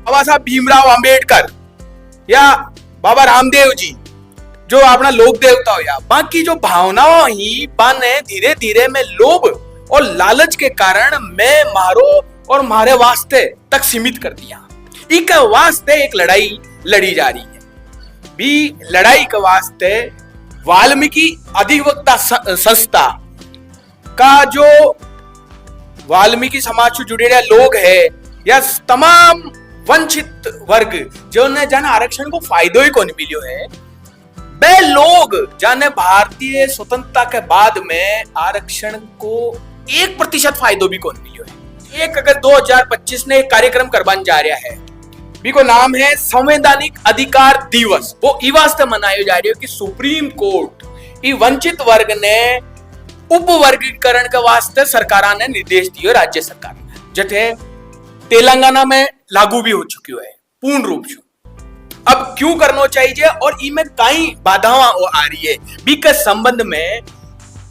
बाबा साहब भीमराव अंबेडकर या बाबा रामदेव जी जो अपना लोक देवता हो या बाकी जो भावनाओं ही बाने धीरे धीरे में लोभ और लालच के कारण मैं मारो और मारे वास्ते तक सीमित कर दिया। एक वास्ते एक लड़ाई लड़ी जा रही है भी लड़ाई के वास्ते वाल्मीकि अधिवक्ता संस्था का जो वाल्मीकि समाज से जुड़े लोग है या तमाम वंचित वर्ग जो ने जाने आरक्षण को फायदो ही कौन मिलियो है वे लोग जाने भारतीय स्वतंत्रता के बाद में आरक्षण को 1% फायदो भी कौन मिलियो है। 1 अगस्त 2025 ने एक कार्यक्रम करवाने जा रहा है भी को नाम है संवैधानिक अधिकार दिवस। वो ई वास्ते मनाया जा रही है कि सुप्रीम कोर्ट ई वंचित वर्ग ने उप वर्गीकरण के वास्ते सरकार ने निर्देश दिए राज्य सरकार ने जटे तेलंगाना में लागू भी हो चुकी है पूर्ण रूप से। अब क्यों करना चाहिए और इनमें कई बाधाएं आ रही है बी के संबंध में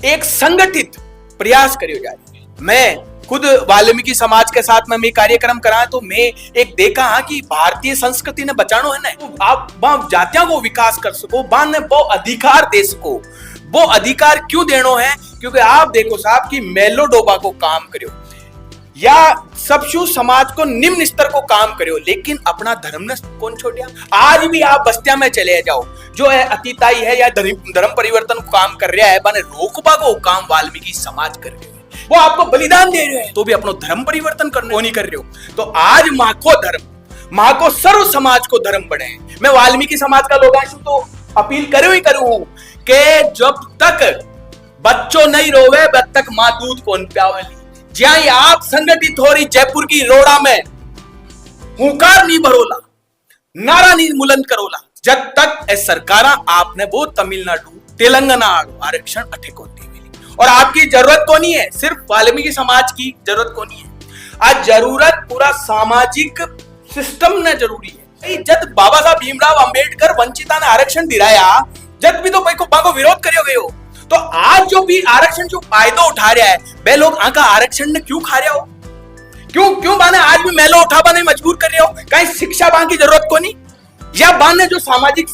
एक संगठित प्रयास करियो जा रही है। मैं खुद वाल्मीकि समाज के साथ में कार्यक्रम करा तो मैं एक देखा हाँ कि भारतीय संस्कृति ने बचानो है ना तो आप जातियों को विकास कर सको बान ने वो अधिकार दे सको। वो अधिकार क्यों देनो है क्योंकि आप देखो साहब कि मेलोडोबा को काम करो या सबशु समाज को निम्न स्तर को काम करो लेकिन अपना धर्म ने कौन छोड़िया। आज भी आप बस्तियां में चले जाओ जो है अतिताई है या धर्म परिवर्तन को काम कर रहा है बने रोकबा को काम वाल्मीकि समाज कर रहे हो। वो आपको बलिदान दे रहे हैं तो भी अपना धर्म परिवर्तन करने को नहीं कर रहे हो। तो आज माँ को धर्म माँ को सर्व समाज को धर्म बने। मैं वाल्मीकि समाज का लोग तो अपील करूं ही करूं कि जब तक बच्चों नहीं रोवे तब तक माँ दूध कौन प्यावेली। ज्यादा आप संगठित हो रही जयपुर की रोड़ा में हुंकार नहीं भरोला नारा नहीं बुलंद करोला जब तक सरकार आपने वो तमिलनाडु तेलंगाना आरक्षण अठे को दी मिली। और आपकी जरूरत को नहीं है सिर्फ वाल्मीकि समाज की जरूरत को नहीं है आज जरूरत पूरा सामाजिक सिस्टम ने जरूरी है। जब बाबा साहब भीमराव अंबेडकर वंचिता ने आरक्षण दिलाया जब भी तो बाको विरोध करियो गयो तो आज जो भी आरक्षण जो फायदा उठा रहा है वे लोग आका आरक्षण ने क्यों खा रहे हो क्यों बाने आज भी मेलो उठावा नहीं मजबूर कर रहे हो। कहीं शिक्षा बान की जरूरत को नहीं या बाने जो सामाजिक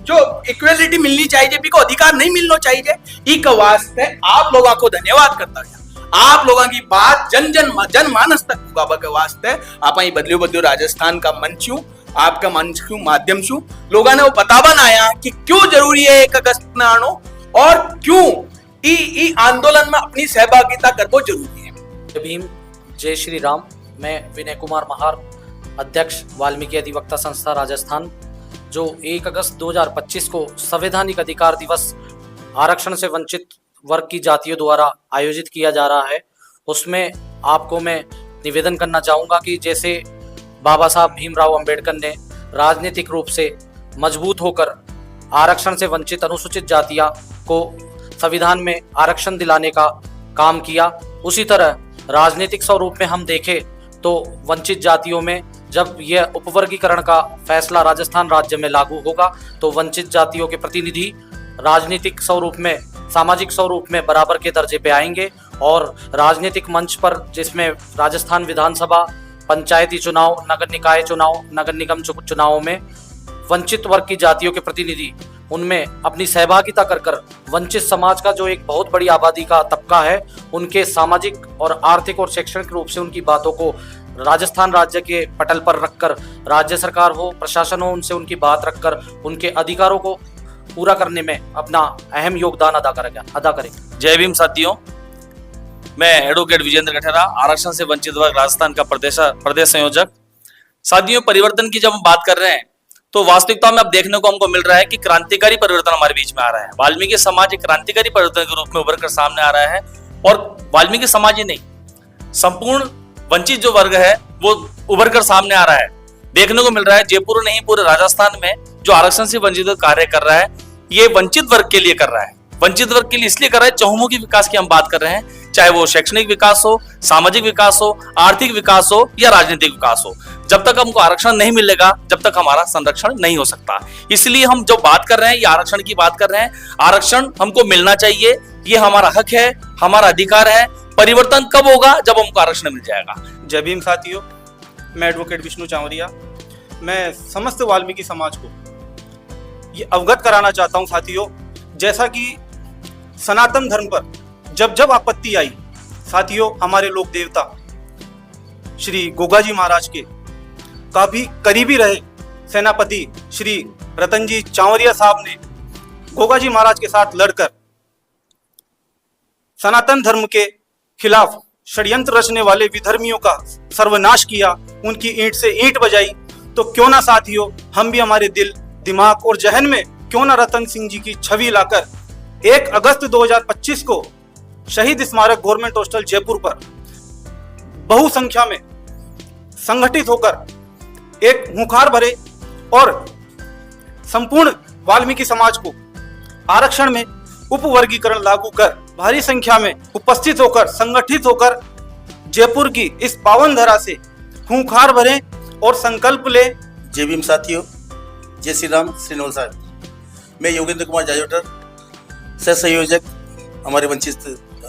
जो इक्वलिटी मिलनी चाहिए भी को अधिकार नहीं मिलना चाहिए। इक वास्ते आप लोगों को धन्यवाद करता हूं। आप लोगों की बात जनमानस तक पुगाबा के वास्ते आप बदलियो राजस्थान का मंच हूं आपका मंच क्यों माध्यम छू लोगों ने वो बतावन आया कि क्यों जरूरी है 1 अगस्त में आनो और क्यों ई आंदोलन में अपनी सहभागिता करना जरूरी है। जय भीम जय श्री राम। मैं विनय कुमार महार अध्यक्ष वाल्मीकि अधिवक्ता संस्था राजस्थान जो 1 अगस्त 2025 को संवैधानिक अधिकार दिवस आरक्षण से वंचित वर्ग की जातियों द्वारा आयोजित किया जा रहा है उसमें आपको मैं निवेदन करना चाहूँगा कि जैसे बाबा साहब भीमराव अंबेडकर ने राजनीतिक रूप से मजबूत होकर आरक्षण से वंचित अनुसूचित जातियां को संविधान में आरक्षण दिलाने का काम किया उसी तरह राजनीतिक स्वरूप में हम देखें तो वंचित जातियों में जब यह उपवर्गीकरण का फैसला राजस्थान राज्य में लागू होगा तो वंचित जातियों के प्रतिनिधि राजनीतिक स्वरूप में सामाजिक स्वरूप में बराबर के दर्जे पे आएंगे और राजनीतिक मंच पर जिसमें राजस्थान विधानसभा पंचायती चुनाव नगर निकाय चुनाव नगर निगम चुनावों में वंचित वर्ग की जातियों के प्रतिनिधि उनमें अपनी सहभागिता कर वंचित समाज का जो एक बहुत बड़ी आबादी का तबका है उनके सामाजिक और आर्थिक और शैक्षणिक रूप से उनकी बातों को राजस्थान राज्य के पटल पर रखकर राज्य सरकार हो प्रशासन हो उनसे उनकी बात रखकर उनके अधिकारों को पूरा करने में अपना अहम योगदान अदा करेगा। जय भीम साथियों, मैं एडवोकेट विजेंद्र गठेरा आरक्षण से वंचित वर्ग राजस्थान का प्रदेश संयोजक। साथियों, परिवर्तन की जब हम बात कर रहे हैं तो वास्तविकता में अब देखने को हमको मिल रहा है कि क्रांतिकारी परिवर्तन हमारे बीच में आ रहा है। वाल्मीकि समाज एक क्रांतिकारी परिवर्तन के रूप में उभर कर सामने आ रहा है और वाल्मीकि समाज ही नहीं संपूर्ण वंचित जो वर्ग है वो उभर कर सामने आ रहा है। देखने को मिल रहा है जयपुर नहीं पूरे राजस्थान में जो आरक्षण से वंचित कार्य कर रहा है ये वंचित वर्ग के लिए कर रहा है। वंचित वर्ग के लिए इसलिए कर रहा है चहुमुखी विकास की हम बात कर रहे हैं, चाहे वो शैक्षणिक विकास हो, सामाजिक विकास हो, आर्थिक विकास हो या राजनीतिक विकास हो। जब तक हमको आरक्षण नहीं मिलेगा तब तक हमारा संरक्षण नहीं हो सकता। इसलिए हम जो बात कर रहे हैं ये आरक्षण की बात कर रहे हैं। आरक्षण हमको मिलना चाहिए, ये हमारा हक है, हमारा अधिकार है। परिवर्तन कब होगा? जब हमको आरक्षण मिल जाएगा। जय भीम साथियों, मैं एडवोकेट विष्णु चावरिया मैं समस्त वाल्मीकि समाज को ये अवगत कराना चाहता हूं साथियों, जैसा कि सनातन धर्म पर जब जब आपत्ति आई साथियों, हमारे लोक देवता श्री गोगाजी महाराज के काफी करीबी रहे सेनापति श्री रतनजी चावरिया साहब ने गोगाजी महाराज के साथ लड़कर सनातन धर्म के खिलाफ षड्यंत्र रचने वाले विधर्मियों का सर्वनाश किया, उनकी ईंट से ईंट बजाई। तो क्यों ना साथियों हम भी हमारे दिल, दिमाग और जहन में क्यों ना रतन सिंह जी की छवि लाकर 1 अगस्त 2025 को शहीद स्मारक गवर्नमेंट हॉस्टल जयपुर पर बहुसंख्या में संगठित होकर एक हुंकार भरे और संपूर्ण वाल्मीकि समाज को आरक्षण में उपवर्गीकरण लागू कर भारी संख्या में उपस्थित होकर संगठित होकर जयपुर की इस पावन धरा से हुंकार भरे और संकल्प ले। जय भीम साथियों, जय श्री राम, श्री नोल साहब। मैं योगेंद्र कुमार जाजोटर, सह संयोजक हमारे वंचित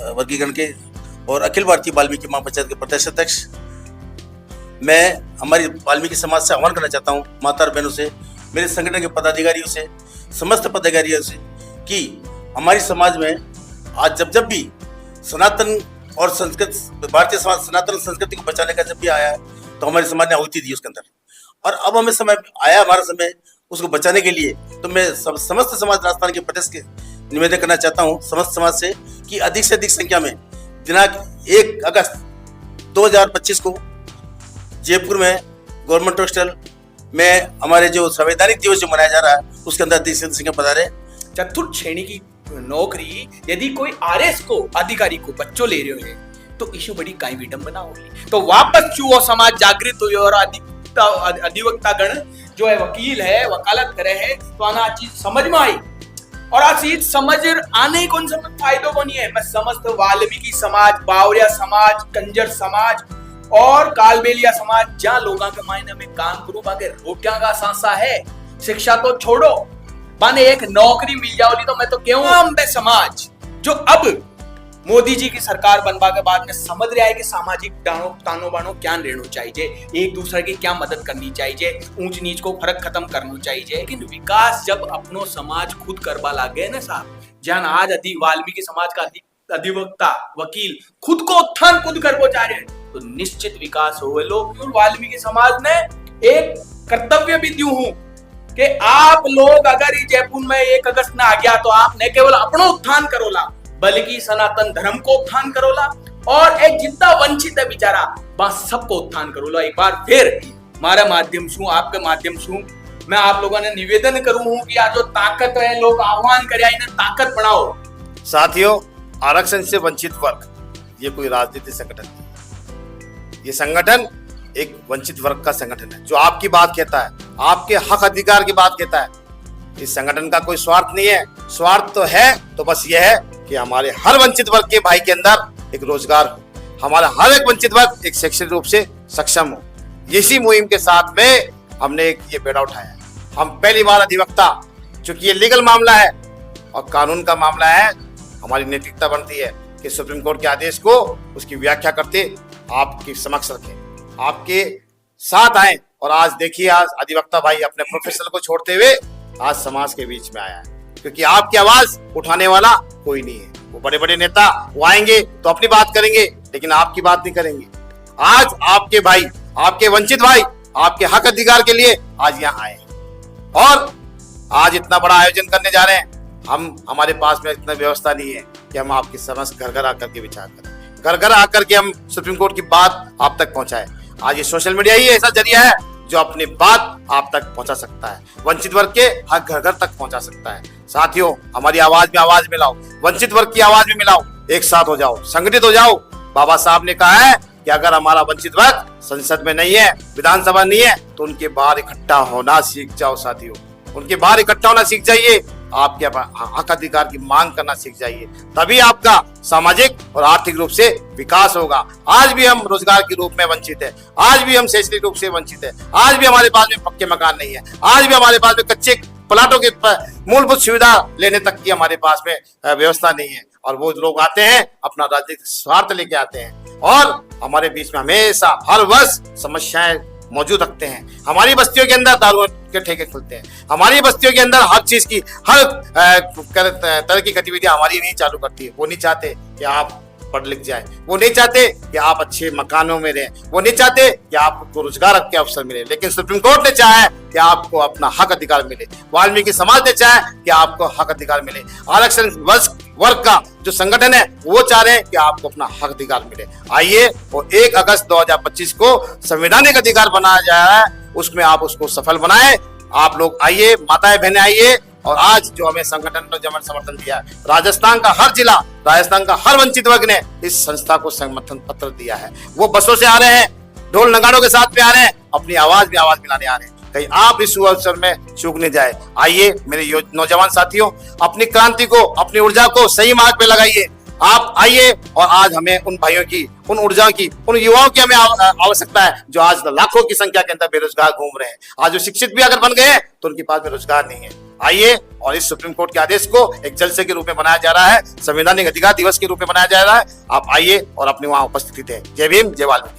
वर्गीकरण के और अखिल भारतीय वाल्मीकि महापंचायत के प्रदेश अध्यक्ष। मैं हमारी वाल्मीकि समाज से आह्वान करना चाहता हूँ, माता और बहनों से, मेरे संगठन के पदाधिकारियों से, समस्त पदाधिकारियों से, कि हमारी समाज में आज जब भी सनातन और संस्कृत भारतीय समाज सनातन संस्कृति को बचाने का जब भी आया है तो हमारे समाज ने आहुति दी उसके अंदर, और अब हमें समय आया हमारा समय उसको बचाने के लिए। तो मैं समस्त समाज राजस्थान के प्रदेश के निवेदन करना चाहता हूँ समस्त समाज से कि अधिक से अधिक संख्या में दिनांक 1 अगस्त 2025 को जयपुर में गवर्नमेंट हॉस्टल में हमारे जो संवैधानिक दिवस जो मनाया जा रहा है उसके अंदर अधिक से अधिक संख्या पधारे। चतुर्थ श्रेणी की नौकरी यदि कोई आरएस को अधिकारी को बच्चों ले रहे हैं तो इशू बड़ी काई विडंबना होगी। तो वापस चुओ समाज जागृत हुई और अधिवक्ता गण जो है वकील है वकालत करे है तो आना चीज समझ में आई और आज चीज समझ आने कौन सा फायदों को नहीं है। मैं समस्त वाल्मीकि समाज, बावरिया समाज, कंजर समाज और कालबेलिया समाज जहां लोगों के मायने में काम करूं बाके रोटियां का सांसा है, शिक्षा तो छोड़ो माने एक नौकरी मिल जाओगी। तो मैं तो क्यों अम्बे समाज जो अब मोदी जी की सरकार बनवा के बाद में समझ रहा है कि सामाजिक तानो बानो क्या लेना चाहिए, एक दूसरे की क्या मदद करनी चाहिए, ऊंच नीच को फर्क खत्म करना चाहिए। लेकिन विकास जब अपनो समाज खुद करवा लागे ना साहब, जहां आज वाल्मीकि समाज का अधिवक्ता वकील खुद को उत्थान खुद करवो चाह रहे हैं तो निश्चित विकास हो। लोग वाल्मीकि समाज ने एक कर्तव्य भी दियो हूं कि आप लोग अगर जयपुर में 1 अगस्त में आ गया तो आप न केवल अपनो उत्थान करोला बल्कि सनातन धर्म को उत्थान करोला और एक जितना वंचित है बेचारा बस सबको उत्थान करोला। एक बार फिर हमारा माध्यम छू आपके माध्यम छू मैं आप लोगों ने निवेदन करूं हूं कि आज जो ताकत है लोग आह्वान करे इन्हें ताकत बनाओ। साथियों, आरक्षण से वंचित वर्ग ये कोई राजनीतिक संगठन नहीं, ये संगठन एक वंचित वर्ग का संगठन है जो आपकी बात कहता है, आपके हक अधिकार की बात कहता है। इस संगठन का कोई स्वार्थ नहीं है, स्वार्थ तो है तो बस यह है कि हमारे हर वंचित वर्ग के भाई के अंदर एक रोजगार हो, हमारा हर एक वंचित वर्ग एक शैक्षणिक रूप से सक्षम हो। इसी मुहिम के साथ में हमने एक ये बेड़ा उठाया। हम पहली बार अधिवक्ता, चूंकि ये लीगल मामला है और कानून का मामला है, हमारी नैतिकता बनती है कि सुप्रीम कोर्ट के आदेश को उसकी व्याख्या करते आपके समक्ष रखें, आपके साथ आए। और आज देखिए, आज अधिवक्ता भाई अपने प्रोफेशनल को छोड़ते हुए आज समाज के बीच में आया है, क्योंकि आपकी आवाज उठाने वाला कोई नहीं है। वो बड़े बड़े नेता वो आएंगे तो अपनी बात करेंगे लेकिन आपकी बात नहीं करेंगे। आज आपके भाई, आपके वंचित भाई आपके हक अधिकार के लिए आज यहाँ आए और आज इतना बड़ा आयोजन करने जा रहे हैं। हमारे पास में इतना व्यवस्था नहीं है कि हम आपके समस्त घर घर आकर के विचार करें, घर घर आकर के हम सुप्रीम कोर्ट की बात आप तक पहुंचाएं। आज ये सोशल मीडिया ही ऐसा जरिया है जो अपनी बात आप तक पहुंचा सकता है, वंचित वर्ग के हर घर घर तक पहुंचा सकता है। साथियों, हमारी आवाज में आवाज मिलाओ, वंचित वर्ग की आवाज में मिलाओ, एक साथ हो जाओ, संगठित हो जाओ। बाबा साहब ने कहा है कि अगर हमारा वंचित वर्ग संसद में नहीं है, विधानसभा नहीं है, तो उनके बाहर इकट्ठा होना सीख जाओ। साथियों, उनके बाहर इकट्ठा होना सीख जाइए, आपके हक अधिकार की मांग करना सीख जाइए, तभी आपका सामाजिक और आर्थिक रूप से विकास होगा। आज भी हम रोजगार के रूप में वंचित है, आज भी हम शैक्षणिक रूप से वंचित है, आज भी हमारे पास में पक्के मकान नहीं है, आज भी हमारे पास में कच्चे प्लाटों के मूलभूत सुविधा लेने तक की हमारे पास में व्यवस्था नहीं है। और वो लोग आते हैं अपना राजनीतिक स्वार्थ लेके आते हैं और हमारे बीच में हमेशा हर वर्ष समस्याएं मौजूद रखते हैं। हमारी बस्तियों के अंदर दारू के ठेके खुलते हैं। हमारी बस्तियों के अंदर हर चीज की हर तरह की गतिविधियां हमारी नहीं चालू करती है। वो नहीं चाहते कि आप पढ़ लिख जाए, वो नहीं चाहते कि आप अच्छे मकानों में रहें, वो नहीं चाहते कि आपको रोजगार के अवसर मिले, लेकिन सुप्रीम कोर्ट ने चाहा है कि आपको अपना हक अधिकार मिले। वाल्मीकि समाज ने चाहा है कि आपको हक अधिकार मिले। आरक्षण वर्ग का जो संगठन है वो चाह रहे हैं कि आपको अपना हक अधिकार मिले। आइए और 1 अगस्त 2025 को संवैधानिक अधिकार बनाया जा रहा है, उसमें आप उसको सफल बनाएं। आप लोग आइए, माताएं बहनें आइए, और आज जो हमें संगठन ने जब समर्थन दिया, राजस्थान का हर जिला, राजस्थान का हर वंचित वर्ग ने इस संस्था को समर्थन पत्र दिया है। वो बसों से आ रहे हैं, ढोल नगाड़ों के साथ में आ रहे हैं, अपनी आवाज में आवाज मिलाने आ रहे हैं। कहीं आप इस अवसर में चूक नहीं जाए। आइए मेरे नौजवान साथियों, अपनी क्रांति को, अपनी ऊर्जा को सही मार्ग पे लगाइए। आप आइए और आज हमें उन भाइयों की, उन ऊर्जा की, उन युवाओं की हमें आवश्यकता है जो आज लाखों की संख्या के अंदर बेरोजगार घूम रहे हैं। आज जो शिक्षित भी अगर बन गए हैं तो उनके पास में रोजगार नहीं है। आइए और इस सुप्रीम कोर्ट के आदेश को एक जलसे के रूप में बनाया जा रहा है, संवैधानिक अधिकार दिवस के रूप में बनाया जा रहा है। आप आइए और अपने वहां उपस्थित है। जय भीम, जय वाल्मीकि।